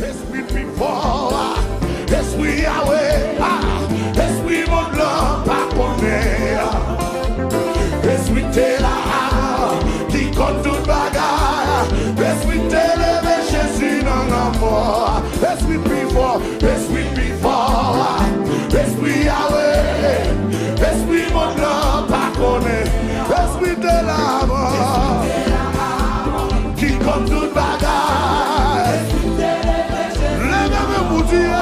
esprit plus fort, esprit Yahweh, esprit mon blanc, pas connaître, esprit t'es là, qui compte toute bagarre, esprit t'es levé Jésus dans la mort, esprit plus fort, esprit Yahweh, esprit mon blanc, pas connaître, esprit t'es là, qui compte toute bagarre, lève-moi pour dire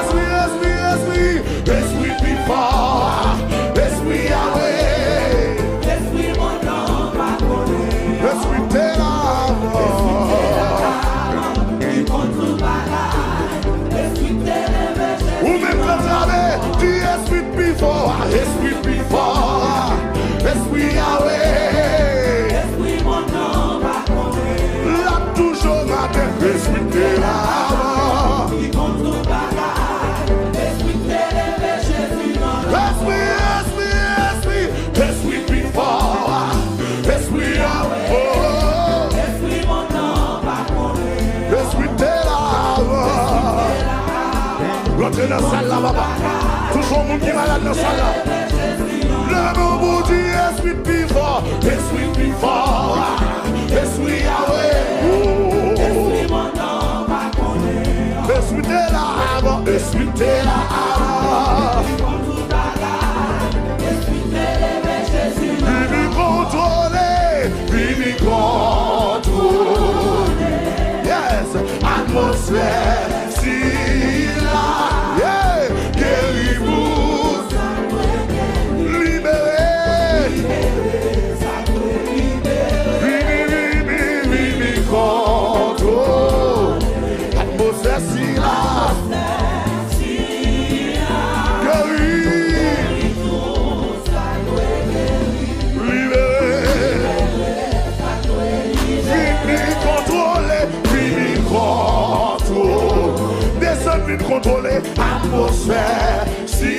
esprit plus fort, esprit Yahweh, esprit mon blanc, pas connaître, esprit t'es là, qui compte toute bagarre, esprit t'es levé, ou même quand j'avais dit esprit plus fort, esprit Yahweh, esprit mon nom, pas connaître, là toujours matin, esprit t'es là, qui compte tout bagarre, esprit t'es levé Jésus dans esprit plus fort, esprit Yahweh, esprit mon nom, pas connaître, esprit t'es là, l'autre dans la salle là-bas, toujours monde qui est malade dans la salle là. Le mot dit esprit plus fort, esprit Yahweh, esprit mon nom, pas connaître, esprit t'es là, esprit t'es là, esprit t'es levé Jésus, vivi contrôler, yes, atmosphère, si là, yeah, guéris-vous, contrôler l'atmosphère, si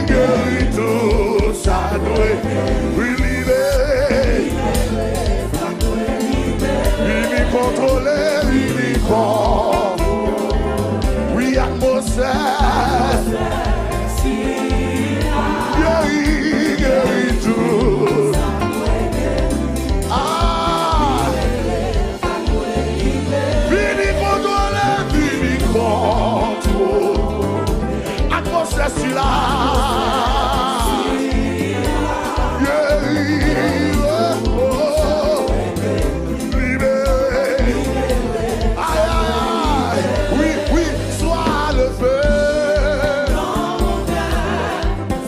guéris tout ça, doit libérer, contrôler, oui, atmosphère, si guéris tout. Atmosphère si là, libéré, oui, sois le feu, dans mon cœur,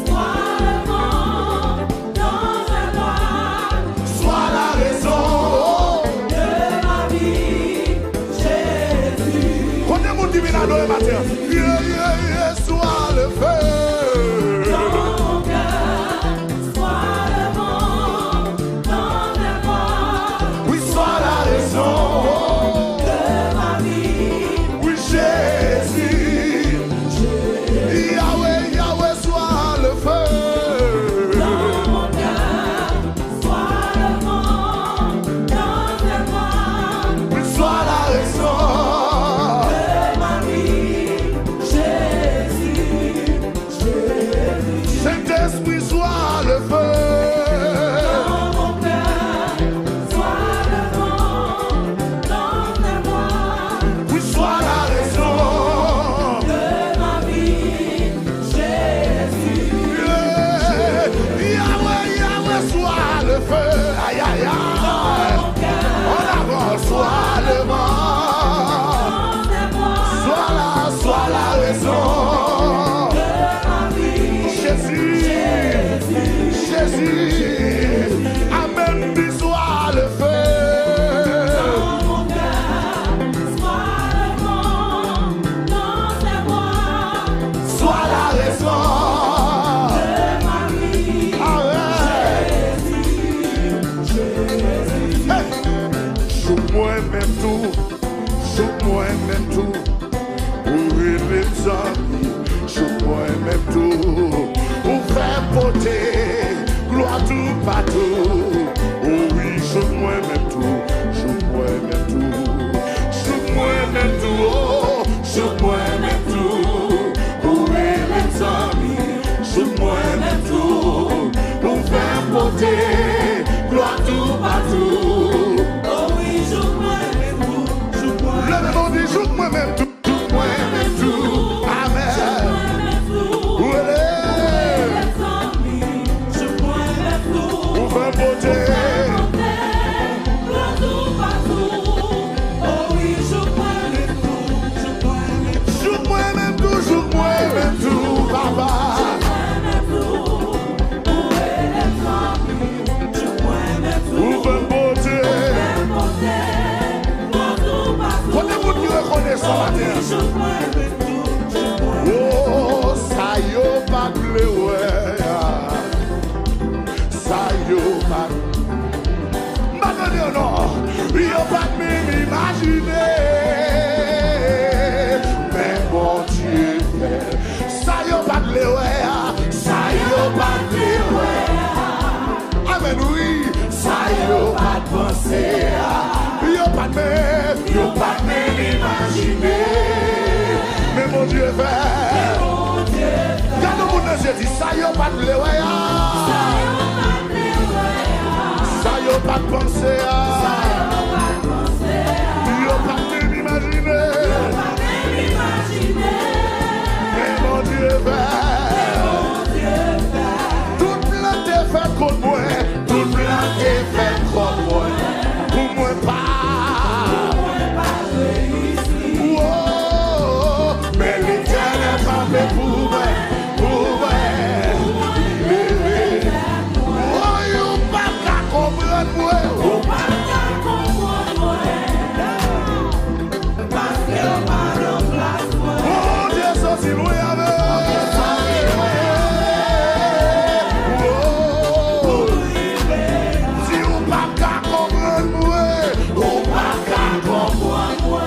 sois le vent, dans ma voix, sois la raison de ma vie, Jésus. Quand est mon divin dans le matin? Sois le feu dans mon cœur, sois le vent dans mes voix, oui, sois la raison de ma vie, oui, Jésus, Yahweh, sois le feu dans mon cœur, sois le vent dans mes voix, oui, sois la raison. Saint-Esprit, sois le feu dans mon cœur, sois le vent dans mes voix, oui, sois la raison de ma vie, Jésus, Yahweh, sois le feu, aïe, en avant, sois le vent, sois la raison. Jésus, Amen, dis sois le feu dans mon cœur, sois le vent dans tes voix, sois la raison de ma vie, Jésus. Hey. Joue-moi même tout, pour les amis, joue-moi même tout, pour faire porter. Gloire tout partout, oh oui, chante-moi même tout, chante-moi même tout, chante-moi même tout, joue-moi même tout, pour mes amis, joue-moi même tout, pour faire porter, gloire tout partout. Oh oui, joue-moi même tout, joue-moi. Le même on dit, joue-moi même tout, joue-moi même tout, amen. Joue-moi même tout, pour faire porter. Oh, ça y est, pas de ouais. Ça y est, pas de. Maintenant, non, il n'y a pas de m'imaginer. Mais mon Dieu, ça y est, pas de ouais. Ça y est, pas de ouais. Amen, oui. Ça y est, pas de penser. Il n'y a pas de m'imaginer. Mais mon Dieu fait. Quand le monde se dit ça, il n'y a pas de léoya. Ça, il n'y a pas de penser. Il n'y a pas de m'imaginer. Mais mon Dieu fait. Toute plante est faite contre moi. Toute plante est faite contre moi. Pour moi pas. Mais l'Éternel m'a fait pour moi. Oh, yon pas qu'à comprendre moi. Yon pas qu'à comprendre moi. Parce que yon pas de place moi. Oh, Dieu sorti loin avec. Oh, si yon pas qu'à comprendre moi. Yon pas qu'à comprendre moi.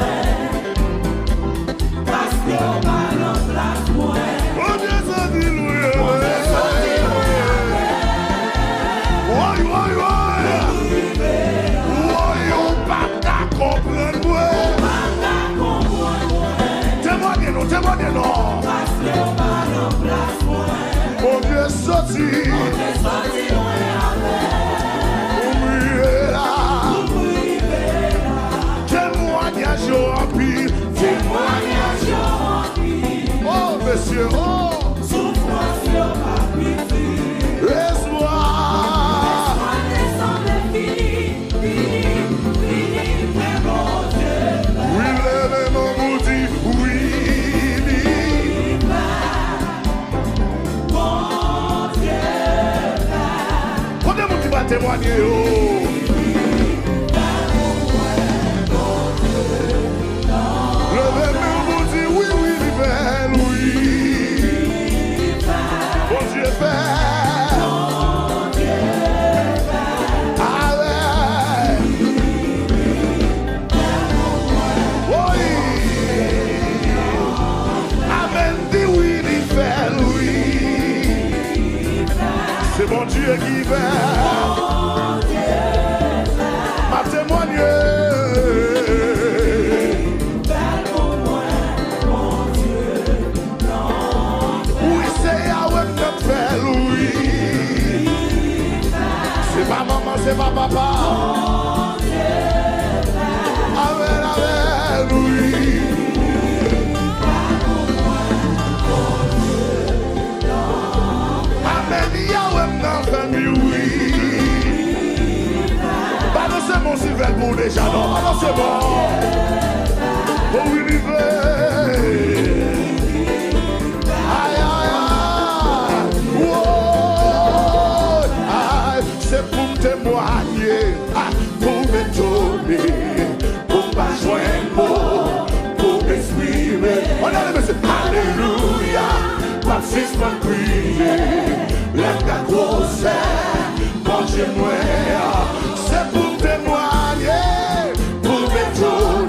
Parce que yon pas de place moi. Oh, Dieu sorti loin avec. Témoignez-nous. Parce que on va en place pour elle. Mon Dieu sorti. Mon Dieu sorti loin avec. Témoignage en pile. Témoignage en pile. Oh, monsieur, oh. Souffrance sur ma pitié. Espoir. Espoir descend de fini. Mais mon Dieu. Oui, le même vous dit, oui. Témoigner, oh. Le même vous dit oui, oui, l'hiver, oui. Bon Dieu fait. Avec. Oui. Amen, dit oui, l'hiver, oui. C'est bon Dieu qui fait. C'est pas papa. Amen, amen, oui. Amen, Yahweh, non, famille, oui. Balancez mon civel pour déjà, non, balancez bon. Oh, oui, l'hiver. Aïe, aïe, aïe. Wow. Aïe, c'est pour témoigner, pour m'étonner, pour pas joindre mot, pour m'exprimer. On a le message, alléluia, baptiste m'a crié, lève ta grosse, bon Dieu moi, c'est pour témoigner, pour m'étonner.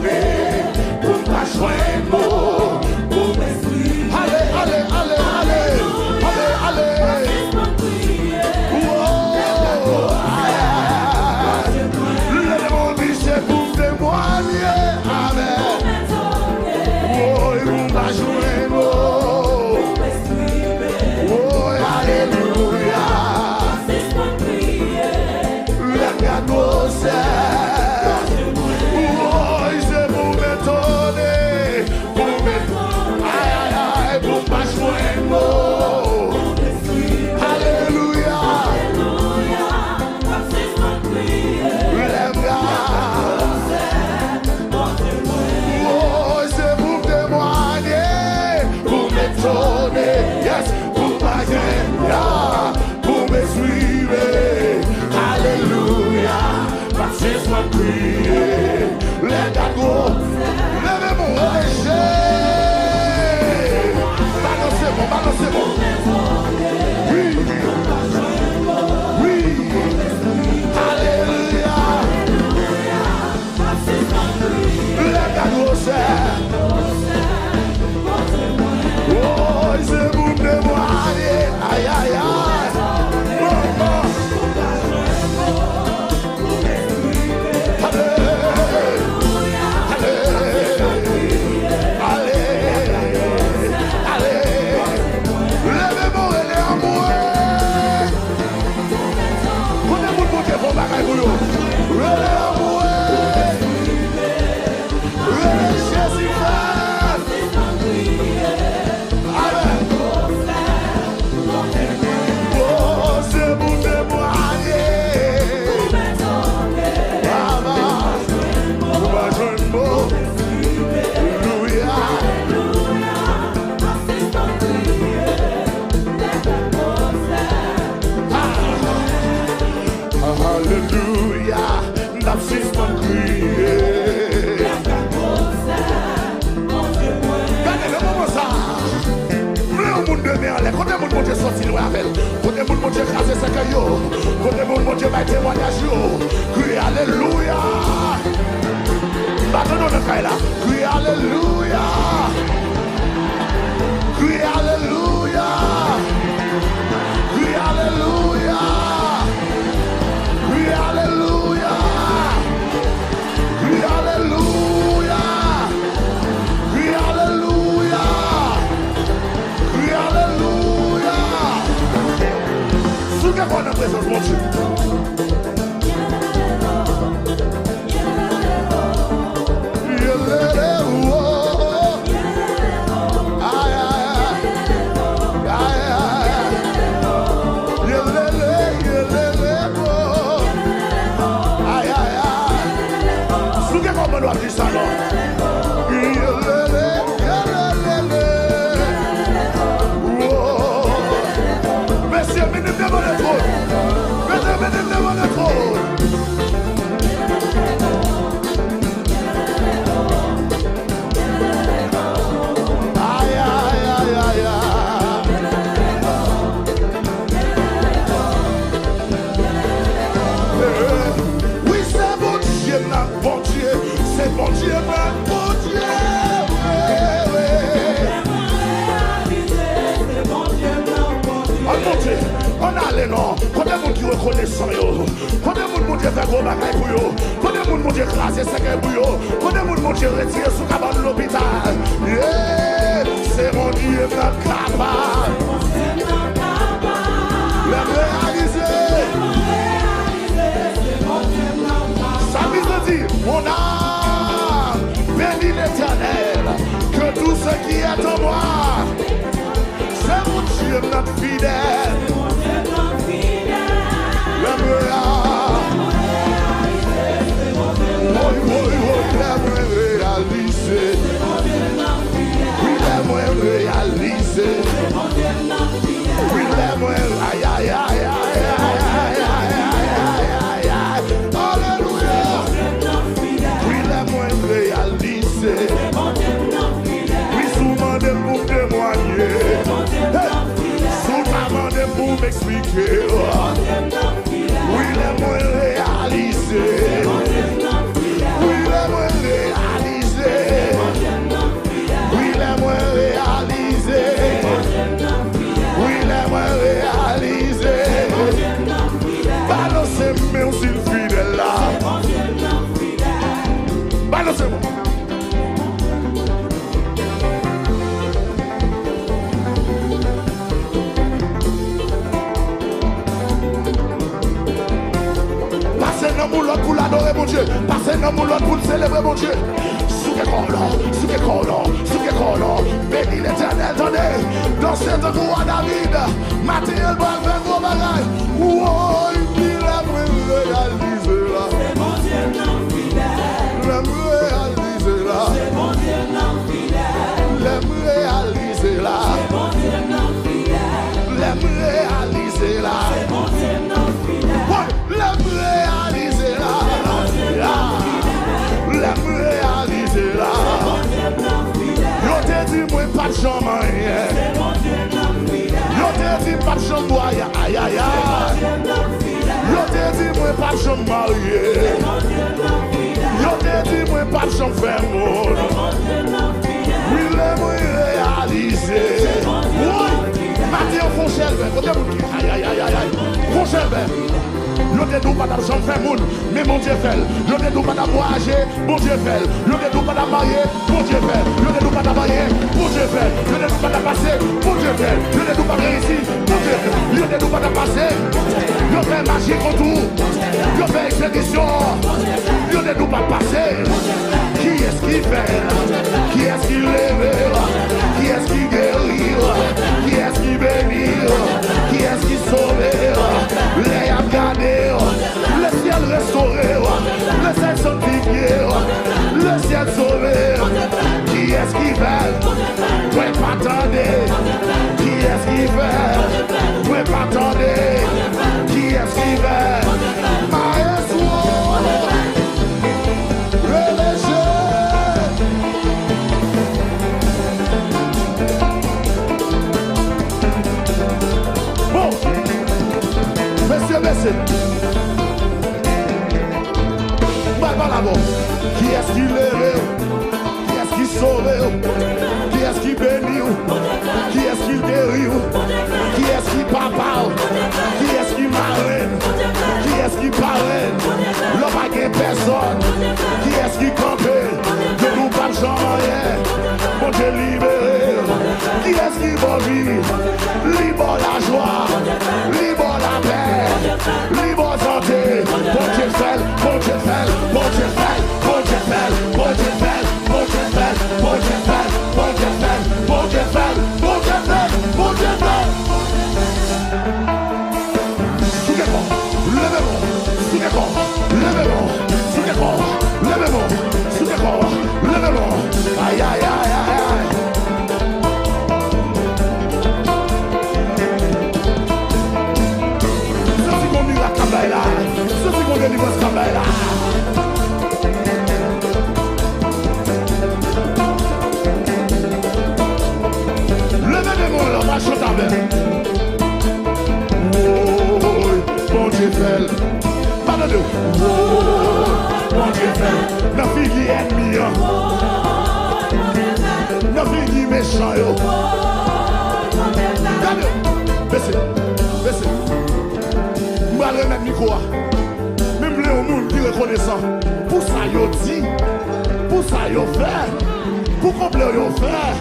tourner, yes, pour ma guerre, pour me suivre. Alléluia, baptise-moi prier. Let that go, levez-moi léger. Balancez-moi, balancez-moi. Oui, oui, alléluia. Let that go, c'est. Oh, c'est bon de moi, aïe, aïe, aïe. Sorti loin avec côté mon Dieu craser sa caillou côté mon Dieu va témoignage crie alléluia maintenant le caille là crie alléluia crie alléluia crie alléluia crie alléluia crie alléluia crie alléluia crie alléluia. Souga kwa na présence mon Dieu. Souga kwa mano apri sa non. Messieurs, mettez devant le trône. Mettez devant le trône. Aïe, aïe, aïe, aïe, aïe. Oui, c'est bon Dieu, notre bon Dieu. C'est bon Dieu, notre bon Dieu. On allait non, quand des gens qui reconnaissent yo, quand des gens qui fait gros bagaille pour yo, quand des gens qui écrasent sa gueule pour yo, quand des gens qui retirent sous cabane de l'hôpital. Yeah, c'est mon Dieu capable. Le réaliser. Sa mise dit, mon âme, bénis l'Éternel, que tout ce qui est en moi. C'est mon Dieu notre fidèle. L'aime-moi réaliser. Oui, l'aime-moi réaliser. Oui, l'aime-moi aïe, aïe, aïe, aïe, aïe, aïe, aïe, aïe. Alléluia. Oui, l'aime-moi réaliser. Oui, souvent de pour témoigner. Souvent de pour m'expliquer. Oui, l'aime-moi réaliser. Oui, l'aime-moi réaliser. Oui, l'aime-moi réaliser. Oui, l'aime-moi réaliser. Balancez moi aussi le fidèle là. Balancez-moi. Passez dans mon lot pour l'adorer mon Dieu. Passez dans mon lot pour le célébrer mon Dieu. Souke colon. Bénis l'Éternel, tenez. Dans cette roi David, matériel va faire gros bagaille. Oh, il l'aime réaliser là. C'est mon Dieu non fidèle. L'aime réaliser là. C'est mon Dieu non fidèle. L'aime réaliser là. Aïe, aïe, aïe. Yo te dit, moi, pas de chambre mariée. Yo te dit, moi, pas de chambre faire monde. Oui, le moi réalisé. Oui, Mathieu Fonchel, aïe, aïe, aïe, aïe. Fonchel, yo te dit, pas de chambre faire monde, mais mon Dieu fait. Yo te dit, pas de voyager, mon Dieu fait. Yo te dit, pas de marier, mon Dieu fait. Yo te dit, pas de marier, mon Dieu fait. Yo te dit, pas de passer, mon Dieu fait. Yo te dit, pas de réussir, mon Dieu fait. Yo te dit, pas de passer. Yo fait magie autour. Yo fait expédition. Yo te dit, pas passer. Qui est-ce qui fait? Qui est-ce qui lève? Qui est-ce qui guérit? Qui est-ce qui bénit? Qui est-ce qui sauve? Les a gardés, le ciel restauré, le ciel sanctifié, le ciel sauvé. Qui est-ce qui fait? Pouvez pas attendre. Qui est-ce qui fait? Pouvez pas attendre. Qui est-ce qui fait? Maestro, relâchez. Bon, messieurs. Qui est-ce qui lève? Qui est-ce qui sauve? Qui est-ce qui bénit? Qui est-ce qui guérit? Qui est-ce qui papa? Qui est-ce qui marraine? Qui est-ce qui parraine? L'homme a gagné personne. Qui est-ce qui campait? Que nous pas de rien. Bon Dieu libéré. Qui est-ce qui va vivre? Libre la joie. Libre la paix. Libre santé. Bon Dieu fait. Bon Dieu fait. Bon Dieu fait. Bon Dieu fait. Bon Dieu fait. Bon Dieu fait. Bon Dieu fait. Bon Dieu fait. Bon Dieu fait. Bon Dieu fait. Bon Dieu fait. Soulève-moi. Levez-moi. Soulève-moi. Levez-moi. Soulève-moi. Levez-moi. Soulève-moi. Levez-moi. Aïe, aïe, aïe, aïe, aïe. Ceci qu'on miracle travail là. Ceci qu'on délivrance travail là. Levez-moi là, ma chante avec. Bon Dieu fait. Pardon de. Bon Dieu fait. La fille qui est ennemie. La fille qui est méchant. Regardez. Baissez. Je vais remettre le micro. Même les gens qui reconnaissent. Pour ça, ils dit. Pour ça, ils fait. Pour combler, ils fait.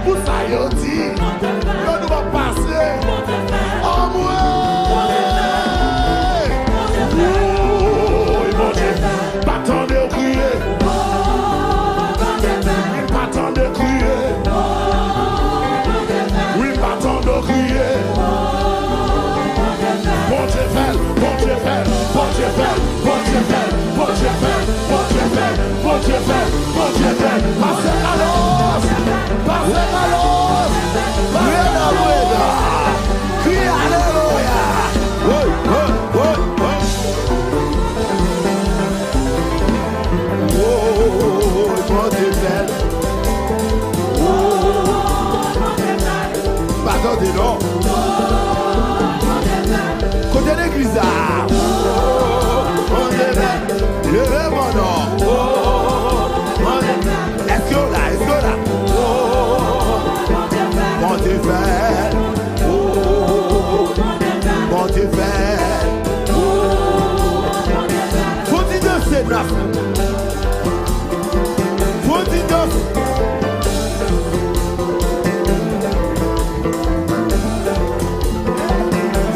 Pour ça, ils dit. Nous devons passer. Oh, moi. Bon Dieu. Pas tant de crier. Pas tant de crier. Oui, pas tant de crier. Bon Dieu fait, bon Dieu fait, bon Dieu fait, bon Dieu fait, bon Dieu fait, bon Dieu fait, bon Dieu fait, bon Dieu fait. Passez à l'os, passez à l'os. Rueda, rueda. Crie alléluia. Oh, bon Dieu fait. Pardon des noms. Côté l'église, on est là, levez mon nom. Est-ce que là, bon Dieu fait, bon Dieu fait, faut-il danser là, faut-il danser.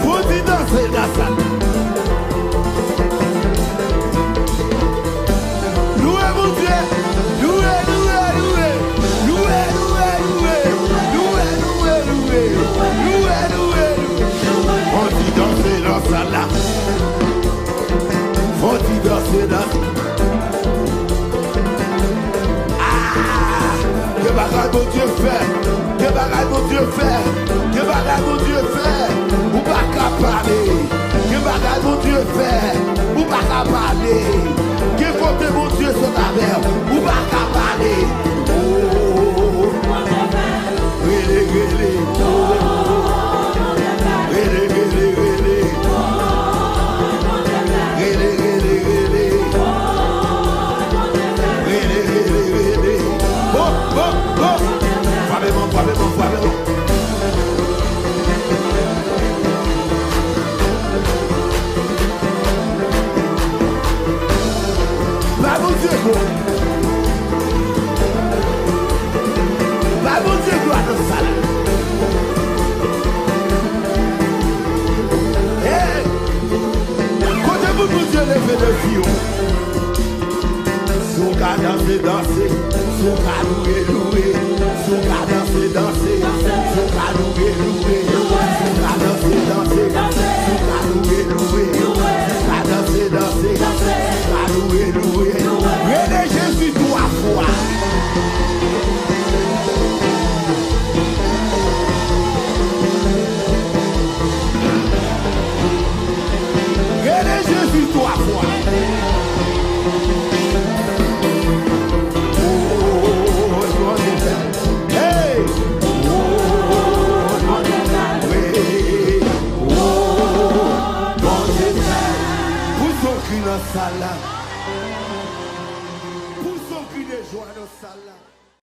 Faut-il danser dans ça. Louez mon Dieu, louez, louez, louez, louez, louez, louez, louez, louez, louez, louez, louez. Faut-il danser dans ça là. Faut-il danser dans ça. Ah, que bagaille mon Dieu fait, que bagaille mon Dieu fait, que bagaille mon Dieu fait. Ou pas qu'à parler, que bagaille mon Dieu fait, ou pas qu'à parler, que côté mon Dieu sur ta mère, ou pas qu'à parler. Oh, rélé, rélé, rélé, rélé, Soka loué, loué, soka danser, danser, soka loué, loué, soka danser, danser, soka loué, loué, soka danser, danser, soka loué, loué. Venez Jésus trois fois. Venez Jésus trois fois. Salle. Pour son cri de joie dans salle.